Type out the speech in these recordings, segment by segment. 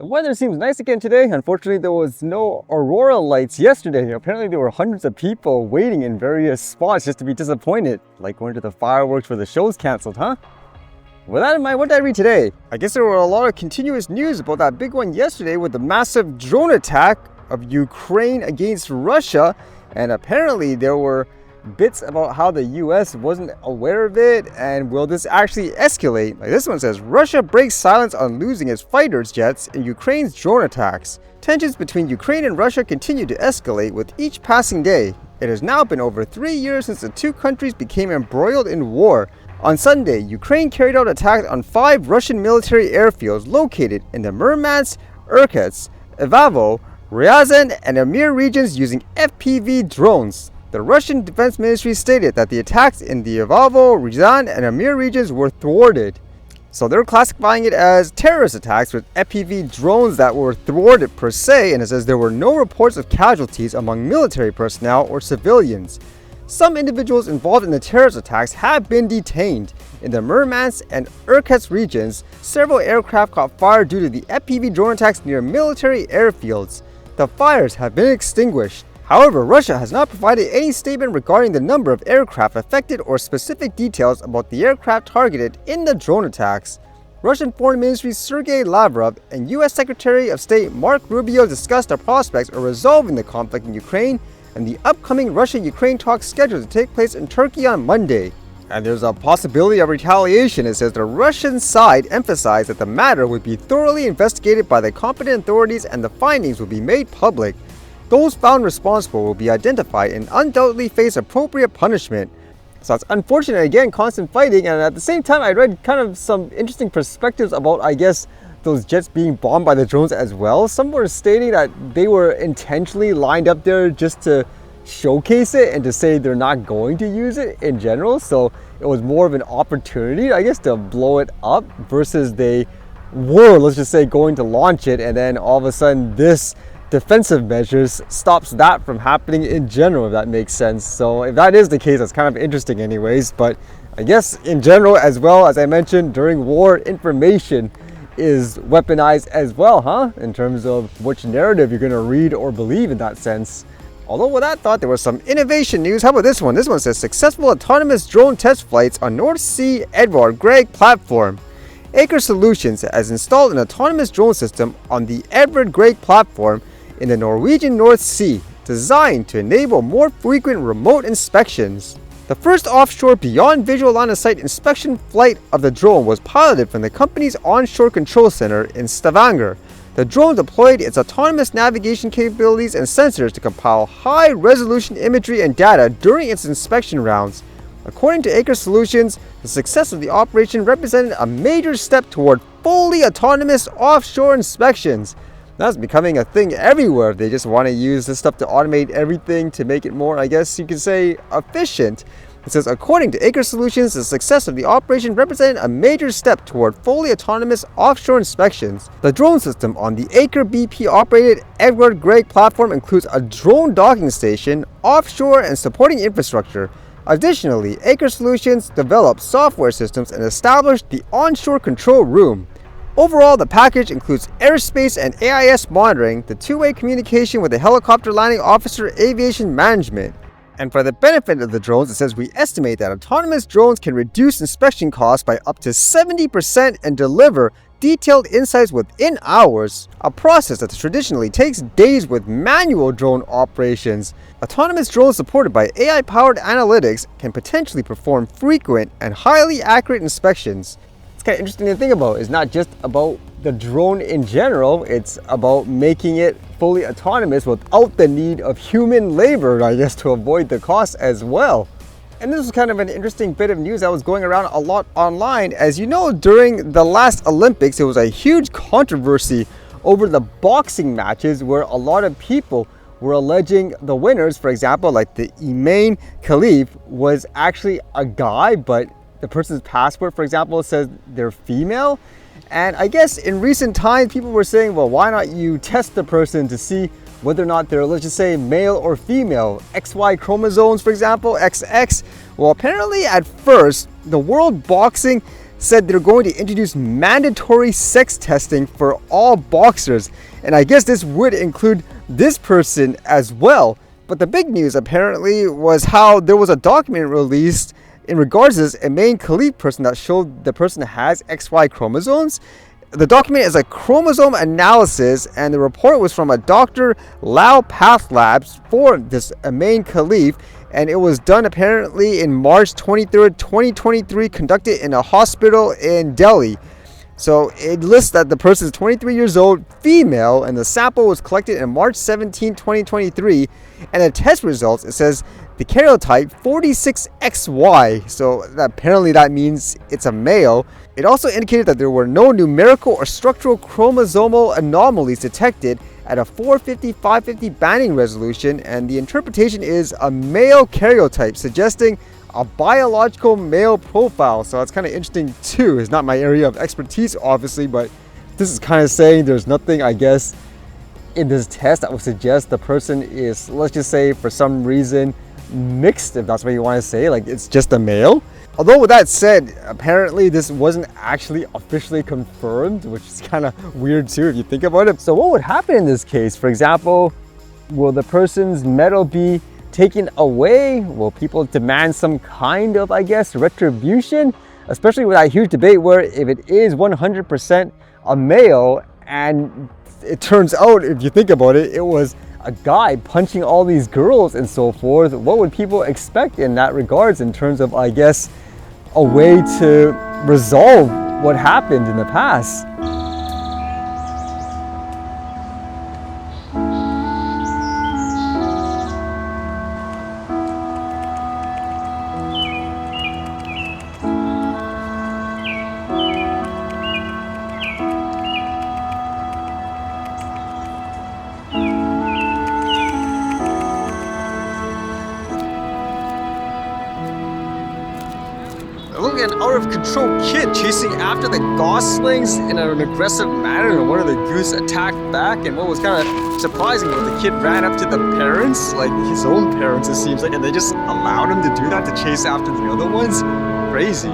The weather seems nice again today. Unfortunately, there was no aurora lights yesterday. Apparently, there were hundreds of people waiting in various spots just to be disappointed, like going to the fireworks where the show's canceled, huh? With that in mind, what did I read today? I guess there were a lot of continuous news about that big one yesterday with the massive drone attack of Ukraine against Russia, and apparently there were bits about how the US wasn't aware of it, and will this actually escalate? Like this one says, Russia breaks silence on losing its fighters jets in Ukraine's drone attacks. Tensions between Ukraine and Russia continue to escalate with each passing day. It has now been over 3 years since the two countries became embroiled in war. On Sunday, Ukraine carried out attacks on 5 Russian military airfields located in the Murmansk, Irkutsk, Ivanovo, Ryazan, and Amur regions using FPV drones. The Russian Defense Ministry stated that the attacks in the Ivanovo, Ryazan, and Amur regions were thwarted. So they're classifying it as terrorist attacks with FPV drones that were thwarted per se, and it says there were no reports of casualties among military personnel or civilians. Some individuals involved in the terrorist attacks have been detained. In the Murmansk and Irkutsk regions, several aircraft caught fire due to the FPV drone attacks near military airfields. The fires have been extinguished. However, Russia has not provided any statement regarding the number of aircraft affected or specific details about the aircraft targeted in the drone attacks. Russian Foreign Ministry Sergei Lavrov and U.S. Secretary of State Marco Rubio discussed the prospects of resolving the conflict in Ukraine and the upcoming Russia-Ukraine talks scheduled to take place in Turkey on Monday. And there's a possibility of retaliation. It says the Russian side emphasized that the matter would be thoroughly investigated by the competent authorities and the findings will be made public. Those found responsible will be identified and undoubtedly face appropriate punishment. So it's unfortunate, again, constant fighting, and at the same time I read kind of some interesting perspectives about, I guess, those jets being bombed by the drones as well. Some were stating that they were intentionally lined up there just to showcase it and to say they're not going to use it in general. So it was more of an opportunity, I guess, to blow it up versus they were, let's just say, going to launch it, and then all of a sudden this defensive measures stops that from happening in general, if that makes sense. So if that is the case, that's kind of interesting anyways. But I guess in general, as well, as I mentioned, during war, information is weaponized as well, huh? In terms of which narrative you're going to read or believe in that sense. Although with that thought, there was some innovation news. How about this one? This one says successful autonomous drone test flights on North Sea Edvard Grieg platform. Aker Solutions has installed an autonomous drone system on the Edvard Grieg platform in the Norwegian North Sea, designed to enable more frequent remote inspections. The first offshore beyond visual line of sight inspection flight of the drone was piloted from the company's onshore control center in Stavanger. The drone deployed its autonomous navigation capabilities and sensors to compile high-resolution imagery and data during its inspection rounds. According to Aker Solutions, the success of the operation represented a major step toward fully autonomous offshore inspections. That's becoming a thing everywhere. They just want to use this stuff to automate everything to make it more, I guess you could say, efficient. It says, according to Aker Solutions, the success of the operation represented a major step toward fully autonomous offshore inspections. The drone system on the Aker BP-operated Edvard Grieg platform includes a drone docking station, offshore, and supporting infrastructure. Additionally, Aker Solutions developed software systems and established the onshore control room. Overall, the package includes airspace and AIS monitoring, the two-way communication with the helicopter landing officer, aviation management. And for the benefit of the drones, it says we estimate that autonomous drones can reduce inspection costs by up to 70% and deliver detailed insights within hours, a process that traditionally takes days with manual drone operations. Autonomous drones supported by AI-powered analytics can potentially perform frequent and highly accurate inspections. It's kind of interesting to think about. It's not just about the drone in general, it's about making it fully autonomous without the need of human labor, I guess, to avoid the cost as well. And this was kind of an interesting bit of news that was going around a lot online. As you know, during the last Olympics, there was a huge controversy over the boxing matches where a lot of people were alleging the winners, for example, like the Imane Khelif, was actually a guy, but the person's passport, for example, says they're female. And I guess in recent times, people were saying, well, why not you test the person to see whether or not they're, let's just say, male or female. XY chromosomes, for example, XX. Well, apparently at first, the World Boxing said they're going to introduce mandatory sex testing for all boxers. And I guess this would include this person as well. But the big news apparently was how there was a document released in regards to this Imane Khelif person that showed the person has XY chromosomes. The document is a chromosome analysis, and the report was from a Dr. Lau Path Labs for this Imane Khelif, and it was done apparently in March 23rd, 2023, conducted in a hospital in Delhi. So it lists that the person is 23 years old, female, and the sample was collected in March 17, 2023, and the test results, it says the karyotype 46XY, so apparently that means it's a male. It also indicated that there were no numerical or structural chromosomal anomalies detected at a 450-550 banding resolution, and the interpretation is a male karyotype, suggesting a biological male profile. So it's kind of interesting too. It's not my area of expertise, obviously, but this is kind of saying there's nothing, I guess, in this test that would suggest the person is, let's just say, for some reason mixed, if that's what you want to say, like it's just a male. Although with that said, apparently this wasn't actually officially confirmed, which is kind of weird too if you think about it. So what would happen in this case? For example, will the person's medal be taken away? Will people demand some kind of, I guess, retribution? Especially with that huge debate where if it is 100% a male and it turns out, if you think about it, it was a guy punching all these girls and so forth, what would people expect in that regards in terms of, I guess, a way to resolve what happened in the past? Look at an out-of-control kid chasing after the goslings in an aggressive manner, and one of the goose attacked back. And what was kind of surprising was the kid ran up to the parents, like his own parents it seems like, and they just allowed him to do that, to chase after the other ones. Crazy.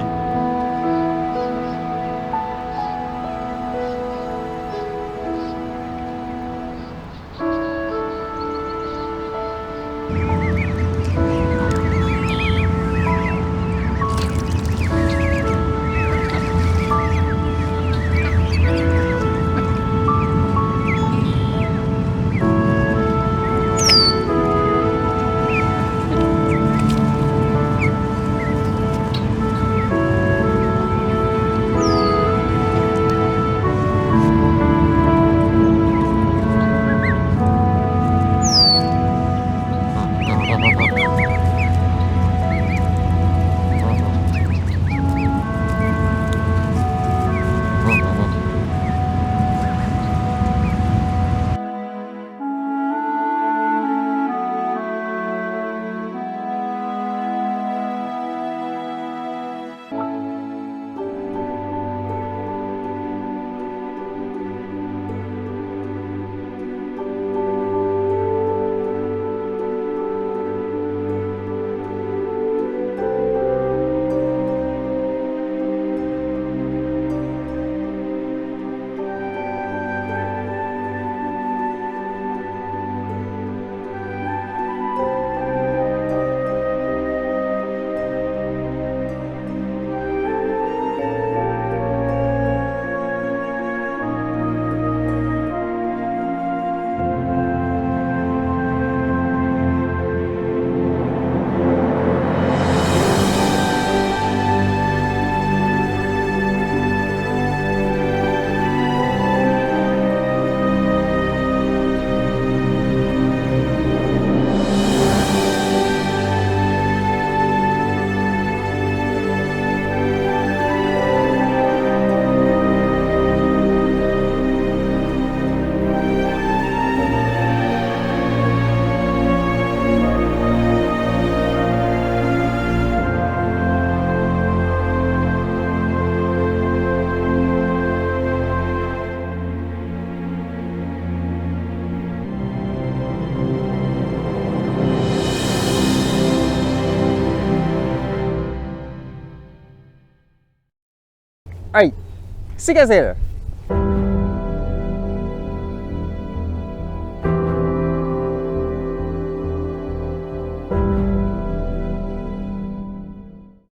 All right, see you guys later.